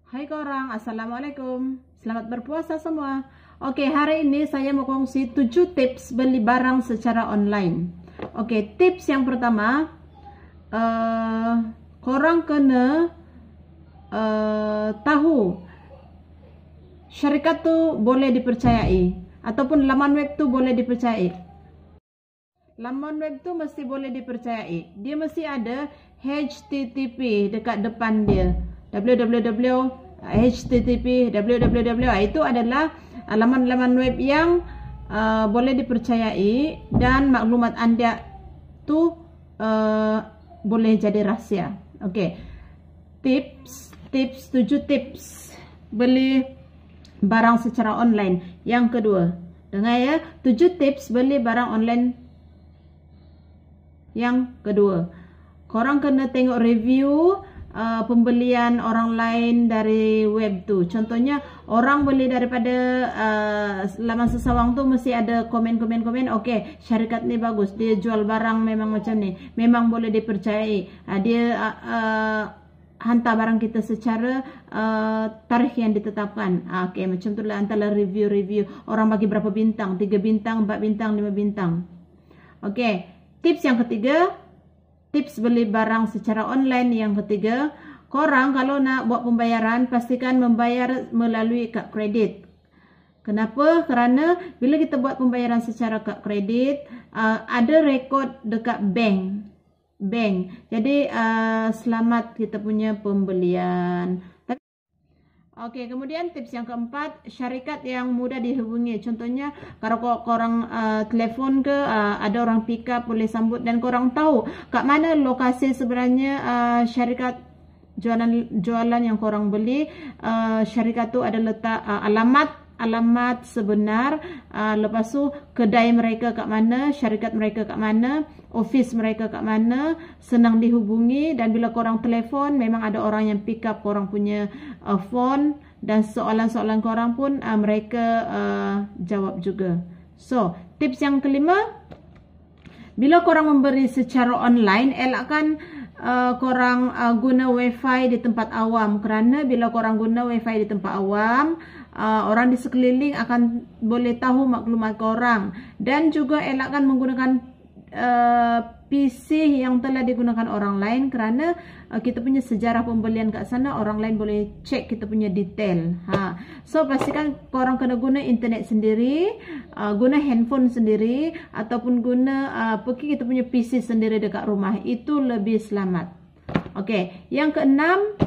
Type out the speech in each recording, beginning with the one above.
Hai korang, Assalamualaikum. Selamat berpuasa semua. Oke, hari ini saya mau kongsi 7 tips beli barang secara online. Oke, tips yang pertama, korang kena tahu syarikat tuh boleh dipercayai ataupun laman web tuh boleh dipercayai. Laman web tuh mesti boleh dipercayai. Dia mesti ada HTTP dekat depan dia. www, HTTP, www. Itu adalah laman-laman web yang boleh dipercayai dan maklumat anda tu boleh jadi rahsia. Okey. Tips 7 tips beli barang secara online. Yang kedua, dengar ya, 7 tips beli barang online. Yang kedua, korang kena tengok review pembelian orang lain dari web tu. Contohnya, orang beli daripada laman sesawang tu mesti ada komen. Okey, syarikat ni bagus, dia jual barang memang macam ni, memang boleh dipercayai. Dia hantar barang kita secara tarikh yang ditetapkan. Okey, macam tu lah antara review. Orang bagi berapa bintang? 3 bintang, 4 bintang, 5 bintang. Okey, tips yang ketiga, tips beli barang secara online yang ketiga, korang kalau nak buat pembayaran, pastikan membayar melalui kad kredit. Kenapa? Kerana bila kita buat pembayaran secara kad kredit, ada rekod dekat bank. Jadi selamat kita punya pembelian. Okey, kemudian tips yang keempat, syarikat yang mudah dihubungi. Contohnya, kalau korang telefon ke, ada orang pick up, boleh sambut, dan korang tahu kat mana lokasi sebenarnya syarikat jualan yang korang beli. Syarikat tu ada letak alamat sebenar, lepas tu kedai mereka kat mana, syarikat mereka kat mana, office mereka kat mana, senang dihubungi. Dan bila korang telefon, memang ada orang yang pick up korang punya phone, dan soalan-soalan korang pun mereka jawab juga. So, tips yang kelima, bila korang memberi secara online, elakkan korang guna wifi di tempat awam. Kerana bila korang guna wifi di tempat awam, orang di sekeliling akan boleh tahu maklumat korang. Dan juga elakkan menggunakan PC yang telah digunakan orang lain, kerana kita punya sejarah pembelian kat sana, orang lain boleh cek kita punya detail. So pastikan korang kena guna internet sendiri, guna handphone sendiri, ataupun guna pergi kita punya PC sendiri dekat rumah. Itu lebih selamat. Okey, yang keenam,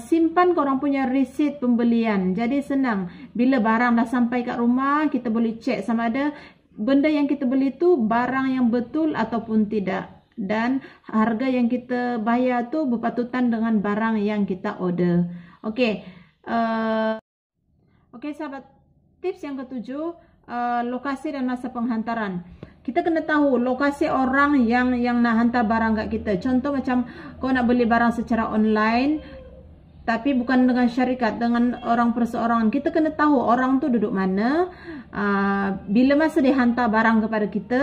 simpan korang punya resit pembelian. Jadi senang, bila barang dah sampai kat rumah, kita boleh cek sama ada benda yang kita beli tu barang yang betul ataupun tidak, dan harga yang kita bayar tu berpatutan dengan barang yang kita order. Okey, sahabat, tips yang ketujuh, lokasi dan masa penghantaran. Kita kena tahu lokasi orang yang nak hantar barang kat kita. Contoh macam kau nak beli barang secara online, tapi bukan dengan syarikat, dengan orang perseorangan. Kita kena tahu orang tu duduk mana, bila masa dia hantar barang kepada kita,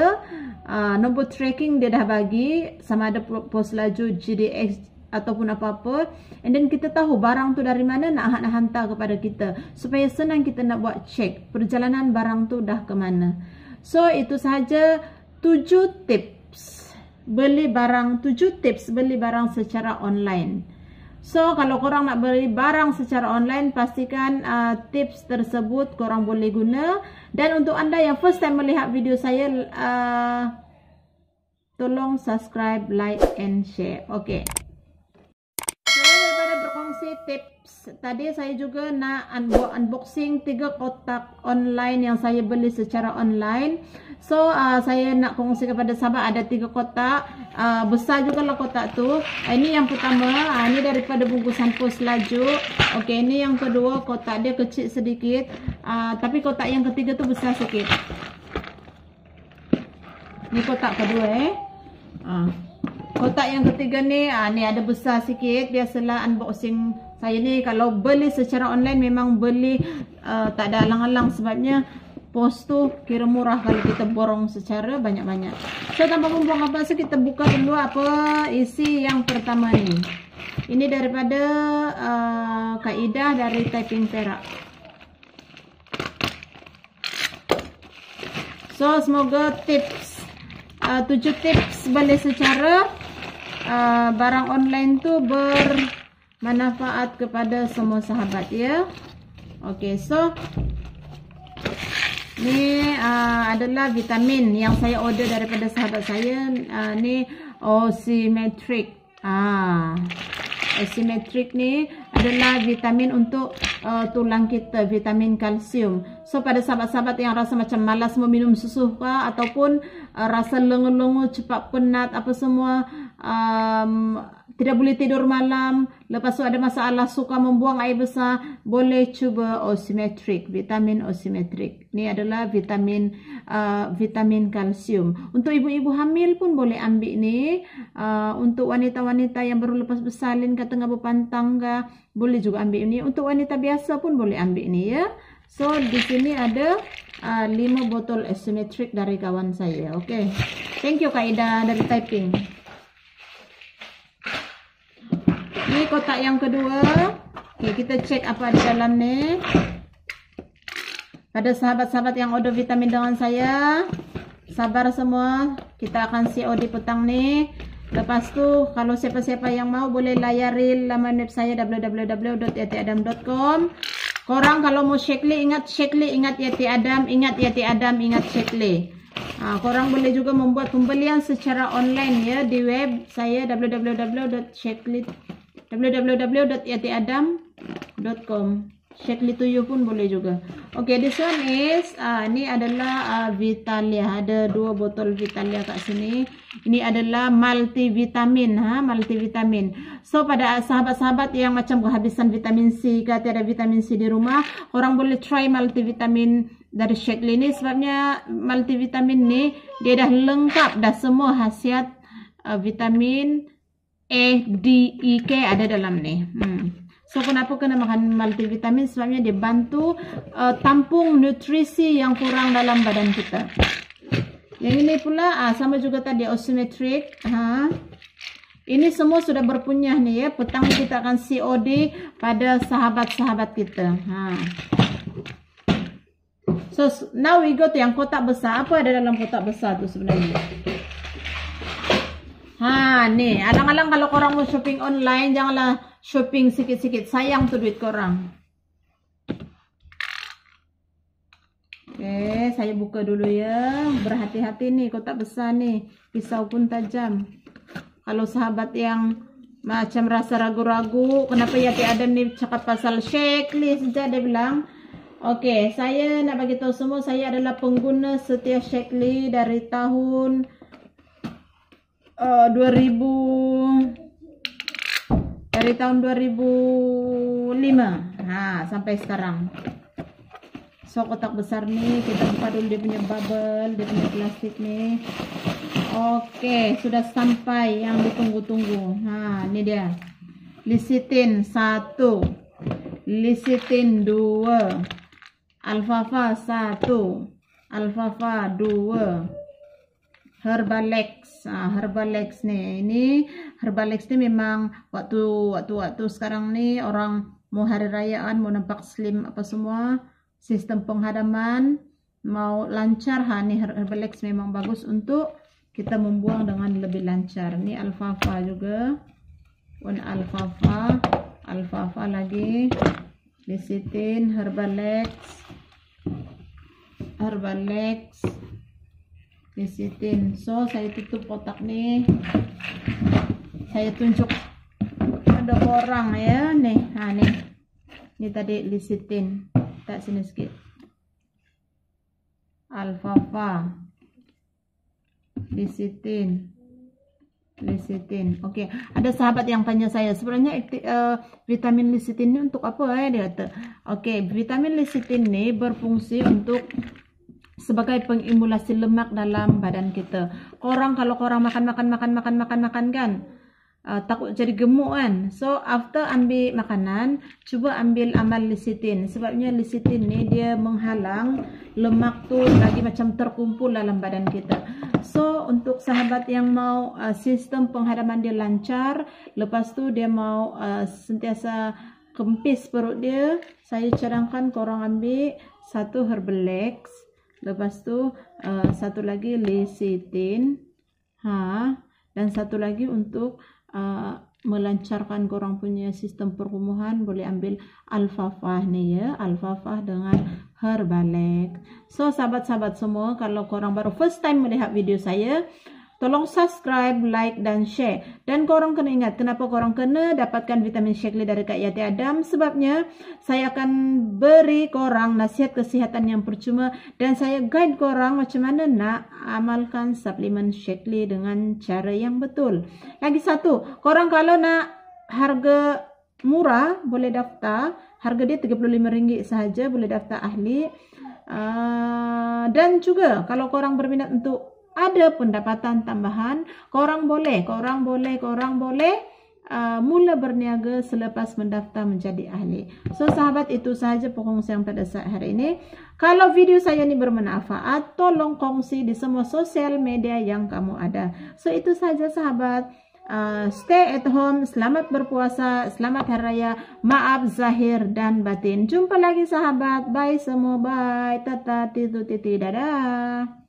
nombor tracking dia dah bagi, sama ada pos laju, GDX ataupun apa-apa. And then kita tahu barang tu dari mana nak hantar kepada kita, supaya senang kita nak buat check perjalanan barang tu dah ke mana. So itu sahaja 7 tips beli barang secara online. So kalau korang nak beli barang secara online, pastikan tips tersebut korang boleh guna. Dan untuk anda yang first time melihat video saya, tolong subscribe, like and share. Okey, daripada berkongsi tips tadi, saya juga nak unboxing 3 kotak online yang saya beli secara online. So saya nak kongsi kepada sahabat, ada 3 kotak, besar juga lah kotak tu. Ini yang pertama, ini daripada bungkusan pos laju. Okey, ini yang kedua, kotak dia kecil sedikit, tapi kotak yang ketiga tu besar sikit. Ini kotak kedua kotak yang ketiga ni, ni ada besar sikit. Biasalah unboxing saya ni kalau beli secara online memang beli tak ada alang-alang, sebabnya pos tuh kira murah kalau kita borong secara banyak-banyak. So tanpa membuang basa, kita buka dulu apa isi yang pertama nih. Ini daripada kaidah dari typing perak. So semoga tips 7 tips beli secara barang online tuh bermanfaat kepada semua sahabat ya. Oke, so ini adalah vitamin yang saya order daripada sahabat saya. Ini Osimetric. Osimetric ni adalah vitamin untuk tulang kita, vitamin kalsium. So pada sahabat-sahabat yang rasa macam malas meminum susu kah, ataupun rasa lengu-lengu, cepat penat apa semua, tidak boleh tidur malam, lepas tu ada masalah suka membuang air besar, boleh cuba Osimetric, vitamin Osimetric. Ini adalah vitamin kalsium. Untuk ibu-ibu hamil pun boleh ambil ni. Untuk wanita-wanita yang baru lepas bersalin ke tengah berpantang ke, boleh juga ambil ini. Untuk wanita biasa pun boleh ambil ini ya. So di sini ada 5 botol Osimetric dari kawan saya. Okay, thank you Kak Ida dari typing. Ini kotak yang kedua. Okay, kita cek apa di dalam ni. Pada sahabat-sahabat yang order vitamin dengan saya, sabar semua. Kita akan COD petang ni. Lepas tu kalau siapa-siapa yang mau boleh layari laman web saya www.yatiadam.com. Korang kalau mau Shekli, ingat Yati Adam, ingat Shekli. Korang boleh juga membuat pembelian secara online ya di web saya www.yatiadam.com. Shekli to you pun boleh juga. Okay, this one is ini adalah Vitalia. Ada 2 botol Vitalia kat sini. Ini adalah multivitamin, multivitamin. So pada sahabat-sahabat yang macam kehabisan vitamin C, tiada vitamin C di rumah, orang boleh try multivitamin dari Shekli ni. Sebabnya multivitamin ni dia dah lengkap dah semua khasiat vitamin A, D, E, K ada dalam ni. So kenapa kena makan multivitamin? Sebabnya dia bantu tampung nutrisi yang kurang dalam badan kita. Yang ini pula sama juga tadi Osimetric. Ini semua sudah berpunyah nih ya. Petang kita akan COD pada sahabat-sahabat kita. So now we go to yang kotak besar. Apa ada dalam kotak besar tu sebenarnya? Nih, alang-alang kalau korang mau shopping online, janganlah shopping sikit-sikit, sayang tuh duit korang. Oke, saya buka dulu ya. Berhati-hati nih, kotak besar nih, pisau pun tajam. Kalau sahabat yang macam rasa ragu-ragu, kenapa Yati Adam nih cakap pasal Shekli saja, dia bilang. Oke, saya nak bagi tahu semua, saya adalah pengguna setia Shekli dari tahun 2005 sampai sekarang. So kotak besar nih kita buka dulu, dia punya bubble, dia punya plastik nih. Oke, sudah sampai yang ditunggu-tunggu. Ini dia. Lecithin 1, Lecithin 2, Alfalfa 1, Alfalfa 2, Herbalex. Herbalex nih. Ini Herbalex nih memang waktu sekarang nih orang mau hari rayaan, mau nampak slim apa semua, sistem penghadaman mau lancar, nih Herbalex memang bagus untuk kita membuang dengan lebih lancar. Ini Alfalfa juga. Alfalfa lagi. Lecithin, Herbalex. Lecithin. So saya tutup kotak nih. Saya tunjuk ada orang ya nih. Nih. Ini tadi Lecithin. Tak sini sikit. Alfalfa. Lecithin. Oke, ada sahabat yang tanya saya, sebenarnya vitamin Lecithin ini untuk apa ya, dia kata. Oke, vitamin Lecithin ini berfungsi untuk sebagai pengimulasi lemak dalam badan kita. Kalau korang makan kan, takut jadi gemuk kan. So after ambil makanan, cuba ambil amal lecithin. Sebabnya lecithin ni dia menghalang lemak tu lagi macam terkumpul dalam badan kita. So untuk sahabat yang mau sistem penghadaman dia lancar, lepas tu dia mau sentiasa kempis perut dia, saya cadangkan korang ambil satu Herbalex, lepas tu satu lagi lecithin, dan satu lagi untuk melancarkan korang punya sistem perkumuhan, boleh ambil Alfafah ni ya, Alfafah dengan Herbalex. So sahabat-sahabat semua, kalau korang baru first time melihat video saya, tolong subscribe, like dan share. Dan korang kena ingat kenapa korang kena dapatkan vitamin Shakely dari Kak Yati Adam. Sebabnya saya akan beri korang nasihat kesihatan yang percuma dan saya guide korang macam mana nak amalkan suplemen Shakely dengan cara yang betul. Lagi satu, korang kalau nak harga murah boleh daftar. Harga dia RM35 sahaja, boleh daftar ahli. Dan juga kalau korang berminat untuk ada pendapatan tambahan, korang boleh mula berniaga selepas mendaftar menjadi ahli. So sahabat, itu sahaja perkongsian pada saat hari ini. Kalau video saya ini bermanfaat, tolong kongsi di semua sosial media yang kamu ada. So itu sahaja sahabat. Stay at home, selamat berpuasa, selamat hari raya, maaf zahir dan batin. Jumpa lagi sahabat, bye semua, bye, tata, titu, titi, dadah.